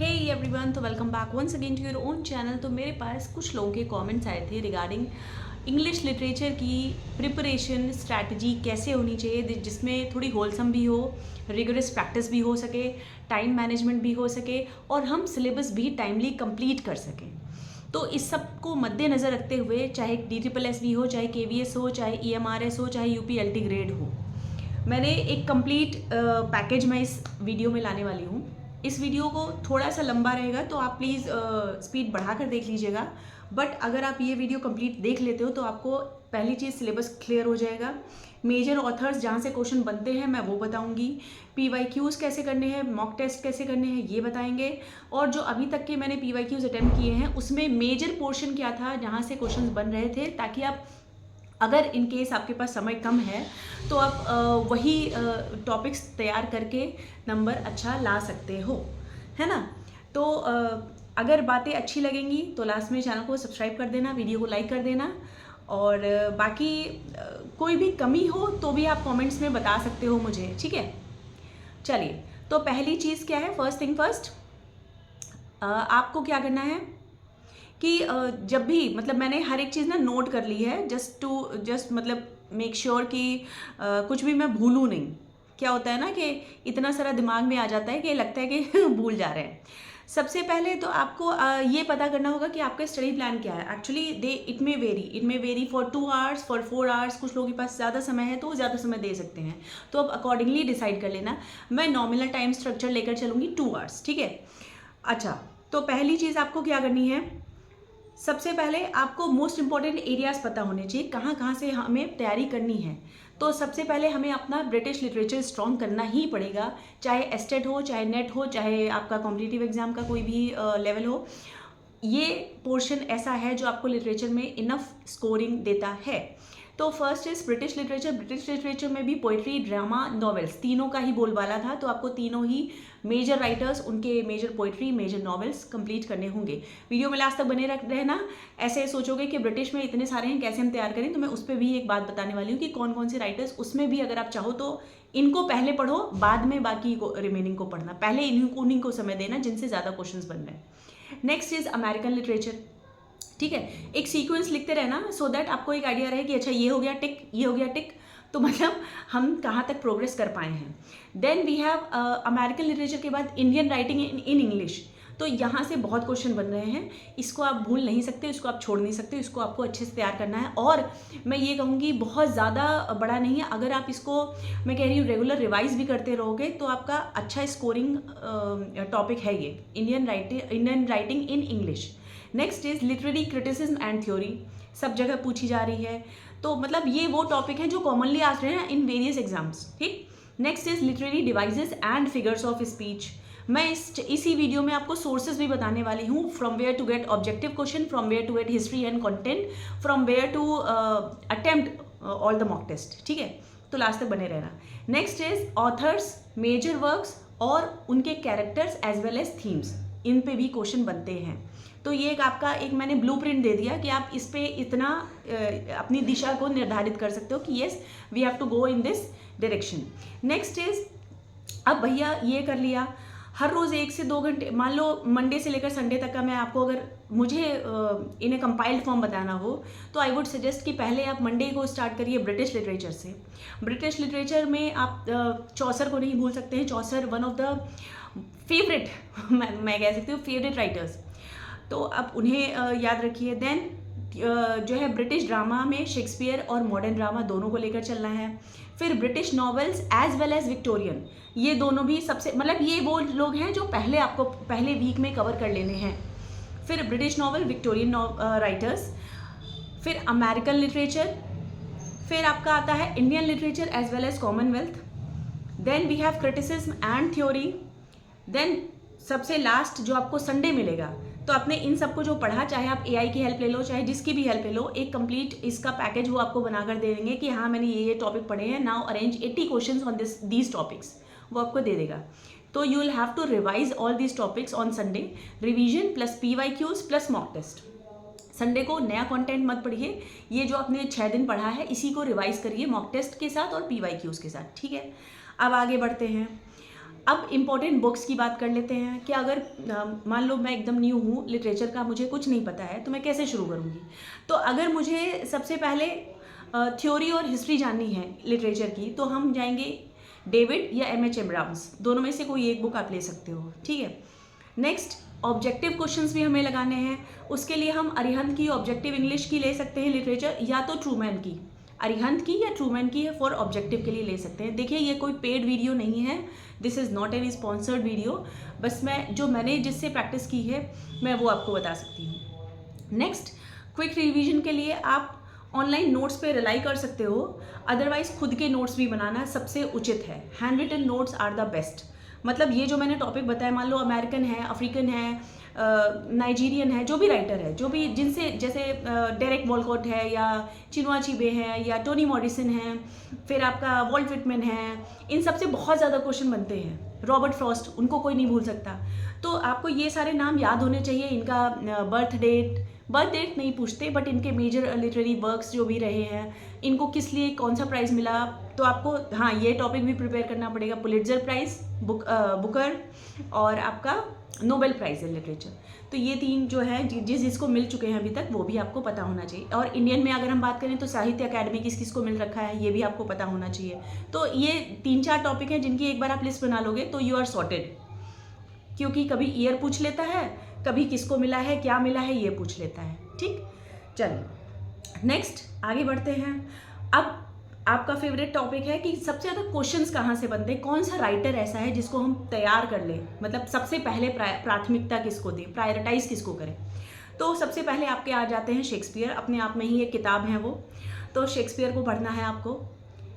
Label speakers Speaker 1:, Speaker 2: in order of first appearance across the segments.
Speaker 1: हे everyone, तो welcome back once again to your own channel. तो मेरे पास कुछ लोगों के कमेंट्स आए थे रिगार्डिंग इंग्लिश लिटरेचर की प्रिपरेशन स्ट्रैटेजी कैसे होनी चाहिए, जिसमें थोड़ी होलसम भी हो, रिगरस प्रैक्टिस भी हो सके, टाइम मैनेजमेंट भी हो सके और हम सिलेबस भी टाइमली कंप्लीट कर सकें। तो इस सब को मद्देनज़र रखते हुए, चाहे DSSB हो, चाहे KVS हो, चाहे EMRS हो, चाहे UPLT ग्रेड हो, मैंने एक कंप्लीट पैकेज में इस वीडियो में लाने वाली हूँ। इस वीडियो को थोड़ा सा लंबा रहेगा तो आप प्लीज़ स्पीड बढ़ा कर देख लीजिएगा। बट अगर आप ये वीडियो कंप्लीट देख लेते हो तो आपको पहली चीज़ सिलेबस क्लियर हो जाएगा। मेजर ऑथर्स जहाँ से क्वेश्चन बनते हैं मैं वो बताऊंगी। PYQs कैसे करने हैं, मॉक टेस्ट कैसे करने हैं ये बताएंगे। और जो अभी तक के मैंने PYQs अटेम्प्ट किए हैं उसमें मेजर पोर्शन क्या था जहाँ से क्वेश्चन बन रहे थे, ताकि आप अगर इन केस आपके पास समय कम है तो आप वही टॉपिक्स तैयार करके नंबर अच्छा ला सकते हो, है ना। तो अगर बातें अच्छी लगेंगी तो लास्ट में चैनल को सब्सक्राइब कर देना, वीडियो को लाइक कर देना। और बाकी कोई भी कमी हो तो भी आप कमेंट्स में बता सकते हो मुझे, ठीक है। चलिए, तो पहली चीज़ क्या है, फर्स्ट थिंग फर्स्ट, आपको क्या करना है कि जब भी मतलब मैंने हर एक चीज़ ना नोट कर ली है, जस्ट मतलब मेक श्योर कि कुछ भी मैं भूलूँ नहीं। क्या होता है ना कि इतना सारा दिमाग में आ जाता है कि लगता है कि भूल जा रहे हैं। सबसे पहले तो आपको ये पता करना होगा कि आपका स्टडी प्लान क्या है। Actually it may very for 2 hours, for 4 hours. कुछ लोगों के पास ज़्यादा समय है तो वो ज़्यादा समय दे सकते हैं, तो अब अकॉर्डिंगली डिसाइड कर लेना। मैं नॉमिनल टाइम स्ट्रक्चर लेकर चलूँगी 2 आवर्स, ठीक है। अच्छा, तो पहली चीज़ आपको क्या करनी है, सबसे पहले आपको मोस्ट इंपॉर्टेंट एरियाज पता होने चाहिए, कहाँ कहाँ से हमें तैयारी करनी है। तो सबसे पहले हमें अपना ब्रिटिश लिटरेचर स्ट्रॉन्ग करना ही पड़ेगा, चाहे एस्टेट हो, चाहे नेट हो, चाहे आपका कॉम्पिटिटिव एग्जाम का कोई भी लेवल हो। ये पोर्शन ऐसा है जो आपको लिटरेचर में इनफ स्कोरिंग देता है। तो first is British literature. British literature में भी पोइट्री, ड्रामा, नॉवेल्स तीनों का ही बोलबाला था, तो आपको तीनों ही मेजर राइटर्स, उनके major poetry, major novels complete करने होंगे। वीडियो में लास्ट तक बने रहना। ऐसे सोचोगे कि ब्रिटिश में इतने सारे हैं, कैसे हम तैयार करें, तो मैं उस पर भी एक बात बताने वाली हूँ कि कौन कौन से राइटर्स, उसमें भी अगर आप चाहो तो इनको पहले पढ़ो, बाद में बाकी को रिमेनिंग को पढ़ना। पहले उन्हीं को समय देना जिनसे ज़्यादा क्वेश्चन बन रहे हैं। नेक्स्ट इज अमेरिकन लिटरेचर, ठीक है। एक सीक्वेंस लिखते रहना सो दैट आपको एक आइडिया रहे कि अच्छा ये हो गया टिक, ये हो गया टिक, तो मतलब हम कहाँ तक प्रोग्रेस कर पाए हैं। Then we have American literature के बाद इंडियन राइटिंग इन इंग्लिश। तो यहाँ से बहुत क्वेश्चन बन रहे हैं, इसको आप भूल नहीं सकते, इसको आप छोड़ नहीं सकते, इसको आपको अच्छे से तैयार करना है। और मैं ये कहूँगी बहुत ज़्यादा बड़ा नहीं है, अगर आप इसको, मैं कह रही हूँ, रेगुलर रिवाइज भी करते रहोगे तो आपका अच्छा स्कोरिंग टॉपिक है ये, Indian writing in English. Next is literary criticism and theory, सब जगह पूछी जा रही है, तो मतलब ये वो टॉपिक है जो कॉमनली आ रहे हैं इन वेरियस एग्जाम्स, ठीक। Next is literary devices and figures of speech. मैं इसी वीडियो में आपको सोर्सेज भी बताने वाली हूँ, from where to get objective question, from where to get history and content, from where to attempt all the mock test, ठीक है। तो लास्ट तक बने रहना। Next is authors, major works और उनके characters as well as themes, इन पे भी क्वेश्चन बनते हैं। तो ये आपका एक मैंने ब्लूप्रिंट दे दिया कि आप इस पे इतना अपनी दिशा को निर्धारित कर सकते हो कि yes we have to go in this direction. Next is, अब भैया ये कर लिया, हर रोज़ 1 से 2 घंटे, मान लो मंडे से लेकर संडे तक का मैं आपको, अगर मुझे इन्हें कंपाइल्ड फॉर्म बताना हो तो आई वुड सजेस्ट कि पहले आप मंडे को स्टार्ट करिए ब्रिटिश लिटरेचर से। ब्रिटिश लिटरेचर में आप चौसर को नहीं भूल सकते हैं। चौसर वन ऑफ द फेवरेट मैं कह सकती हूँ फेवरेट राइटर्स, तो आप उन्हें याद रखिए। देन जो है ब्रिटिश ड्रामा में शेक्सपियर और मॉडर्न ड्रामा दोनों को लेकर चलना है। फिर British novels as well as Victorian, ये दोनों भी सबसे, मतलब ये वो लोग हैं जो पहले आपको पहले वीक में कवर कर लेने हैं। फिर ब्रिटिश नॉवल, विक्टोरियन राइटर्स, फिर अमेरिकन लिटरेचर, फिर आपका आता है Indian literature as well as Commonwealth. Then we have criticism and theory. Then सबसे लास्ट जो आपको संडे मिलेगा, तो आपने इन सबको जो पढ़ा, चाहे आप AI की हेल्प ले लो, चाहे जिसकी भी हेल्प ले लो, एक कंप्लीट इसका पैकेज वो आपको बनाकर दे देंगे कि हाँ मैंने ये टॉपिक पढ़े हैं, now arrange 80 questions on these topics, वो आपको दे देगा। तो you will have to revise all these topics on Sunday, revision plus PYQs plus mock test. Sunday को नया कंटेंट मत पढ़िए, ये जो आपने 6 दिन पढ़ा है इसी को रिवाइज करिए मॉक टेस्ट के साथ और PYQs के साथ, ठीक है। अब आगे बढ़ते हैं। अब इम्पॉर्टेंट बुक्स की बात कर लेते हैं कि अगर मान लो मैं एकदम न्यू हूँ, लिटरेचर का मुझे कुछ नहीं पता है, तो मैं कैसे शुरू करूँगी। तो अगर मुझे सबसे पहले थ्योरी और हिस्ट्री जाननी है लिटरेचर की, तो हम जाएंगे डेविड या एम.एच. एब्राम्स, दोनों में से कोई एक बुक आप ले सकते हो, ठीक है। नेक्स्ट, ऑब्जेक्टिव क्वेश्चंस भी हमें लगाने हैं, उसके लिए हम अरिहंत की ऑब्जेक्टिव इंग्लिश की ले सकते हैं लिटरेचर, या तो ट्रूमैन की, अरिहंत की या ट्रूमैन की है फॉर ऑब्जेक्टिव के लिए ले सकते हैं। देखिए ये कोई पेड वीडियो नहीं है, this is not an sponsored video, बस मैंने जिससे प्रैक्टिस की है मैं वो आपको बता सकती हूँ। नेक्स्ट, क्विक रिवीजन के लिए आप ऑनलाइन नोट्स पे रिलाई कर सकते हो, अदरवाइज खुद के नोट्स भी बनाना सबसे उचित है। Hand written notes are the best. मतलब ये जो मैंने टॉपिक बताया, मान लो अमेरिकन है, अफ्रीकन है, नाइजीरियन है, जो भी राइटर है, जो भी जिनसे, जैसे डेरेक वॉलकॉट है या चिनुआ अचेबे है या टोनी मॉरिसन है, फिर आपका वॉल्ट व्हिटमैन है, इन सब से बहुत ज़्यादा क्वेश्चन बनते हैं। रॉबर्ट फ्रॉस्ट, उनको कोई नहीं भूल सकता। तो आपको ये सारे नाम याद होने चाहिए, इनका बर्थ डेट नहीं पूछते, बट इनके मेजर लिटरेरी वर्क्स जो भी रहे हैं, इनको किस लिए कौन सा प्राइज़ मिला, तो आपको हाँ ये टॉपिक भी प्रिपेयर करना पड़ेगा। पुलिट्जर प्राइज़, बुकर और आपका नोबेल प्राइज़ है लिटरेचर। तो ये तीन जो है जिसको मिल चुके हैं अभी तक, वो भी आपको पता होना चाहिए। और इंडियन में अगर हम बात करें तो साहित्य अकादमी किस को मिल रखा है, ये भी आपको पता होना चाहिए। तो ये 3-4 टॉपिक हैं जिनकी एक बार आप लिस्ट बना लोगे तो यू आर सॉर्टेड, क्योंकि कभी ईयर पूछ लेता है, कभी किसको मिला है, क्या मिला है, ये पूछ लेता है, ठीक। चलिए नेक्स्ट आगे बढ़ते हैं। अब आपका फेवरेट टॉपिक है कि सबसे ज़्यादा क्वेश्चंस कहाँ से बनते हैं, कौन सा राइटर ऐसा है जिसको हम तैयार कर लें, मतलब सबसे पहले प्राथमिकता किसको दें, प्रायोरिटाइज किसको करें। तो सबसे पहले आपके आ जाते हैं शेक्सपियर, अपने आप में ही एक किताब है वो। तो शेक्सपियर को पढ़ना है आपको,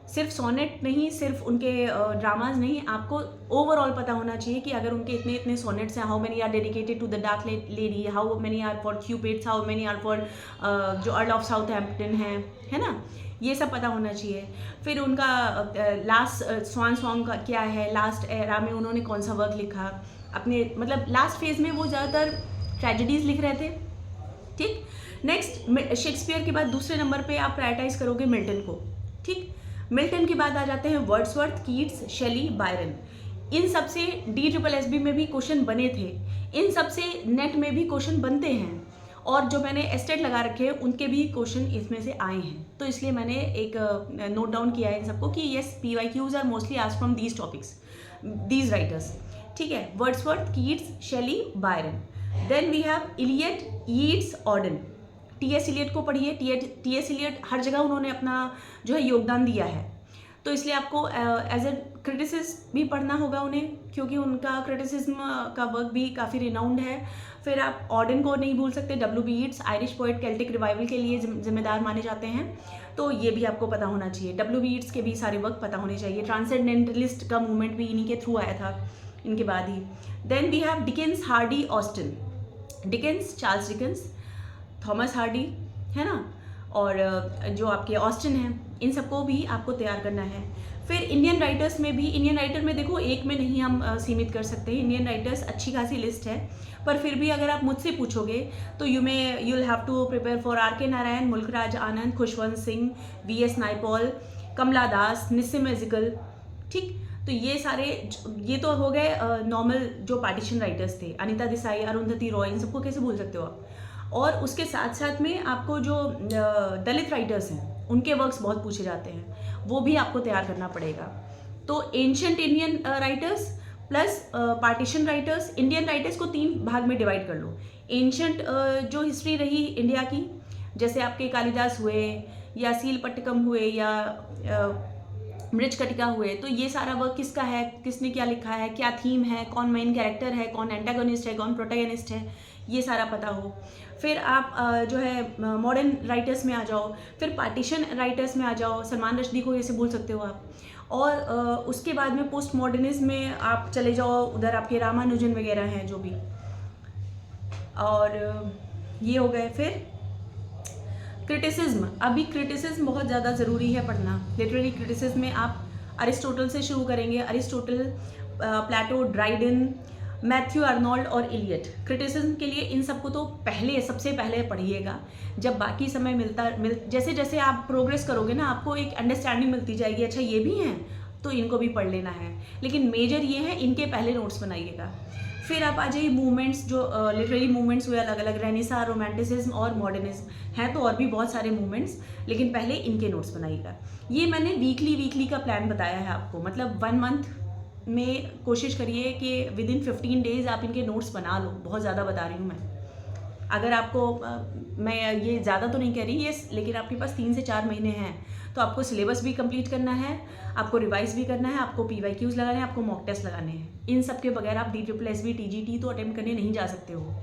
Speaker 1: सिर्फ सोनेट नहीं, सिर्फ उनके ड्रामाज नहीं, आपको ओवरऑल पता होना चाहिए कि अगर उनके इतने इतने सोनेट्स हैं, how many are dedicated to the dark lady, how many are for cupids, how many are for जो अर्ल ऑफ साउथहैम्पटन है ना, ये सब पता होना चाहिए। फिर उनका लास्ट स्वान सॉन्ग का क्या है, लास्ट एरा में उन्होंने कौन सा वर्क लिखा, अपने मतलब लास्ट फेज में वो ज़्यादातर ट्रेजेडीज लिख रहे थे, ठीक। नेक्स्ट, शेक्सपियर के बाद दूसरे नंबर पे आप प्रायोरिटाइज करोगे मिल्टन को, ठीक। मिल्टन के बाद आ जाते हैं वर्ड्सवर्थ, कीट्स, शेली, बायरन। इन सब से DSSB में भी क्वेश्चन बने थे, इन सब से नेट में भी क्वेश्चन बनते हैं, और जो मैंने एस्टेट लगा रखे हैं उनके भी क्वेश्चन इसमें से आए हैं। तो इसलिए मैंने एक नोट डाउन किया है इन सबको कि yes, PYQs are mostly asked from these topics, these writers, ठीक है। Wordsworth, Keats, Shelley, Byron. Then we have Eliot, Yeats, Auden. T.S. Eliot को पढ़िए, T.S. इलियट हर जगह उन्होंने अपना जो है योगदान दिया है, तो इसलिए आपको एज ए क्रिटिसिस्ट भी पढ़ना होगा उन्हें, क्योंकि उनका क्रिटिसिज्म का वर्क भी काफ़ी रिनाउंड है। फिर आप ऑडन को नहीं भूल सकते, W.B. Yeats, Irish poet, Celtic revival के लिए जिम्मेदार माने जाते हैं, तो ये भी आपको पता होना चाहिए। W.B. यीट्स के भी सारे वर्क पता होने चाहिए। ट्रांसेंडेंटलिस्ट का मूवमेंट भी इन्हीं के थ्रू आया था, इनके बाद ही। Then we have Dickens, Hardy, Austen. Dickens, Charles Dickens, Thomas Hardy, है ना, और जो आपके ऑस्टिन हैं, इन सबको भी आपको तैयार करना है। फिर इंडियन राइटर्स में भी, इंडियन राइटर में देखो एक में नहीं हम सीमित कर सकते, इंडियन राइटर्स अच्छी खासी लिस्ट है, पर फिर भी अगर आप मुझसे पूछोगे तो you'll have to prepare for R.K. Narayan, Mulk Raj Anand, Khushwant Singh, V.S. Naipaul, Kamala Das, Nissim Ezekiel, ठीक। तो ये सारे, ये तो हो गए नॉर्मल जो पार्टीशन राइटर्स थे, अनिता देसाई, अरुंधति रॉय, इन सबको कैसे भूल सकते हो आप। और उसके साथ साथ में आपको जो दलित राइटर्स हैं उनके वर्क्स बहुत पूछे जाते हैं, वो भी आपको तैयार करना पड़ेगा। तो ancient Indian writers plus partition writers, Indian writers को 3 भाग में डिवाइड कर लो। एंशिएंट जो हिस्ट्री रही इंडिया की, जैसे आपके कालिदास हुए या सील पट्टकम हुए या मृच्छकटिका हुए, तो ये सारा वर्क किसका है, किसने क्या लिखा है, क्या थीम है, कौन मेन कैरेक्टर है, कौन एंटागोनिस्ट है, कौन प्रोटैगनिस्ट है, ये सारा पता हो। फिर आप जो है मॉडर्न राइटर्स में आ जाओ, फिर पार्टीशन राइटर्स में आ जाओ, सलमान रश्दी को ऐसे बोल सकते हो आप। और उसके बाद में पोस्ट मॉडर्निज्म में आप चले जाओ, उधर आपके रामानुजन वगैरह हैं जो भी, और ये हो गए। फिर क्रिटिसिज्म, अभी क्रिटिसिज्म बहुत ज़्यादा ज़रूरी है पढ़ना। लिटरेरी क्रिटिसिज्म में आप अरिस्टोटल से शुरू करेंगे, अरिस्टोटल, प्लेटो, ड्राइडन, मैथ्यू आर्नोल्ड और इलियट। क्रिटिसिज्म के लिए इन सबको तो सबसे पहले पढ़िएगा, जब बाकी समय जैसे जैसे आप प्रोग्रेस करोगे ना, आपको एक अंडरस्टैंडिंग मिलती जाएगी, अच्छा ये भी हैं, तो इनको भी पढ़ लेना है, लेकिन मेजर ये है इनके पहले नोट्स बनाइएगा। फिर आप आ जाइए मूवमेंट्स, जो लिटरेरी मूवमेंट्स हुए अलग अलग, रेनेसां, रोमांटिसिज्म और मॉडर्निज्म हैं, तो और भी बहुत सारे मूवमेंट्स, लेकिन पहले इनके नोट्स बनाइएगा। ये मैंने वीकली का प्लान बताया है आपको, मतलब 1 मंथ में कोशिश करिए कि विदिन 15 डेज आप इनके नोट्स बना लो। बहुत ज़्यादा बता रही हूँ मैं। अगर आपको मैं ये ज़्यादा तो नहीं कह रही ये, लेकिन आपके पास 3 से 4 महीने हैं, तो आपको सिलेबस भी कंप्लीट करना है, आपको रिवाइज भी करना है, आपको PYQs लगाने हैं, आपको मॉक टेस्ट लगाने हैं। इन सब के बगैर आप DSSB TGT तो अटेम्प्ट करने नहीं जा सकते हो।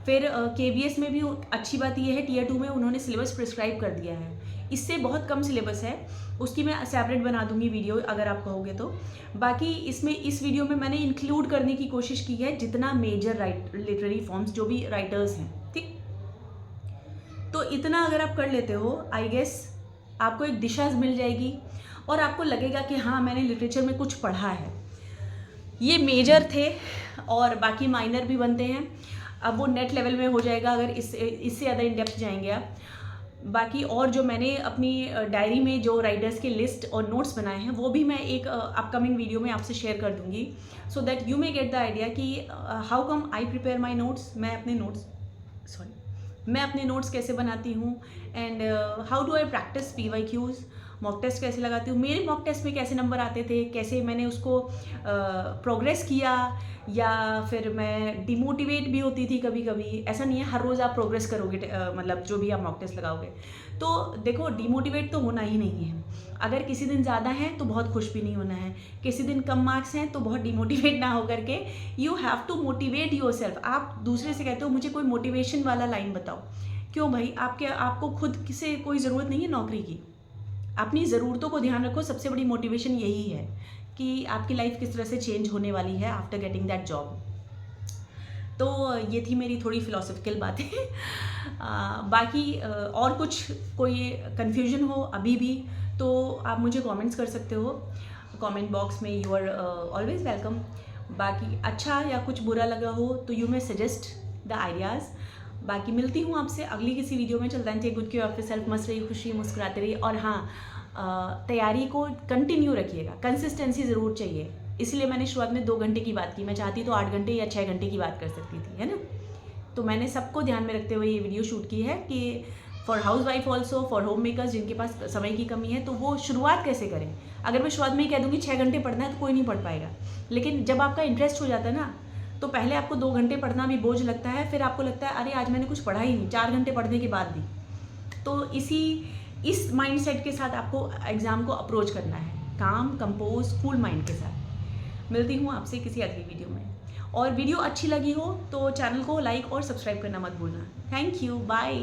Speaker 1: फिर KVS में भी अच्छी बात यह है, Tier 2 में उन्होंने सिलेबस प्रिस्क्राइब कर दिया है। इससे बहुत कम सिलेबस है, उसकी मैं सेपरेट बना दूंगी वीडियो अगर आप कहोगे तो। बाकी इसमें इस वीडियो में मैंने इंक्लूड करने की कोशिश की है जितना मेजर लिटरेरी फॉर्म्स जो भी राइटर्स हैं, ठीक। तो इतना अगर आप कर लेते हो, आई गेस आपको एक दिशा मिल जाएगी और आपको लगेगा कि हाँ मैंने लिटरेचर में कुछ पढ़ा है। ये मेजर थे और बाकी माइनर भी बनते हैं। अब वो नेट लेवल में हो जाएगा अगर इससे ज़्यादा इन डेप्थ जाएंगे आप। बाकी और जो मैंने अपनी डायरी में जो राइटर्स के लिस्ट और नोट्स बनाए हैं वो भी मैं एक अपकमिंग वीडियो में आपसे शेयर कर दूंगी, so that you may get the idea कि how come I prepare my notes, मैं अपने नोट्स कैसे बनाती हूँ, and how do I practise PYQs, mock test कैसे लगाती हूँ, मेरे मॉक टेस्ट में कैसे नंबर आते थे, कैसे मैंने उसको प्रोग्रेस किया, या फिर मैं डिमोटिवेट भी होती थी कभी कभी। ऐसा नहीं है हर रोज़ आप प्रोग्रेस करोगे, मतलब जो भी आप मॉक टेस्ट लगाओगे। तो देखो डिमोटिवेट तो होना ही नहीं है। अगर किसी दिन ज़्यादा है तो बहुत खुश भी नहीं होना है, किसी दिन कम मार्क्स हैं तो बहुत डिमोटिवेट ना हो करके you have to motivate yourself. आप दूसरे से कहते हो मुझे कोई मोटिवेशन वाला लाइन बताओ, क्यों भाई? आपको खुद से कोई ज़रूरत नहीं है नौकरी की। अपनी ज़रूरतों को ध्यान रखो, सबसे बड़ी मोटिवेशन यही है कि आपकी लाइफ किस तरह से चेंज होने वाली है आफ्टर गेटिंग दैट जॉब। तो ये थी मेरी थोड़ी फिलोसफिकल बातें। बाकी और कुछ कोई कन्फ्यूजन हो अभी भी तो आप मुझे कमेंट्स कर सकते हो कमेंट बॉक्स में, यू आर ऑलवेज वेलकम। बाकी अच्छा या कुछ बुरा लगा हो तो you may suggest the ideas. बाकी मिलती हूँ आपसे अगली किसी वीडियो में। चलता है गुड केयर ऑफ योरसेल्फ, मस्त रहिए, खुशी मुस्कुराते रहिए, और हाँ तैयारी को कंटिन्यू रखिएगा, कंसिस्टेंसी ज़रूर चाहिए। इसलिए मैंने शुरुआत में 2 घंटे की बात की, मैं चाहती तो 8 घंटे या 6 घंटे की बात कर सकती थी, है ना। तो मैंने सबको ध्यान में रखते हुए ये वीडियो शूट की है कि for house wife also, for home makers जिनके पास समय की कमी है, तो वो शुरुआत कैसे करें। अगर मैं शुरुआत में ही कह दूँगी 6 घंटे पढ़ना है तो कोई नहीं पढ़ पाएगा, लेकिन जब आपका इंटरेस्ट हो जाता है ना, तो पहले आपको 2 घंटे पढ़ना भी बोझ लगता है, फिर आपको लगता है अरे आज मैंने कुछ पढ़ा ही नहीं 4 घंटे पढ़ने के बाद भी। तो इस माइंडसेट के साथ आपको एग्ज़ाम को अप्रोच करना है, काम कंपोज कूल माइंड के साथ। मिलती हूँ आपसे किसी अगली वीडियो में, और वीडियो अच्छी लगी हो तो चैनल को लाइक और सब्सक्राइब करना मत भूलना। Thank you, bye.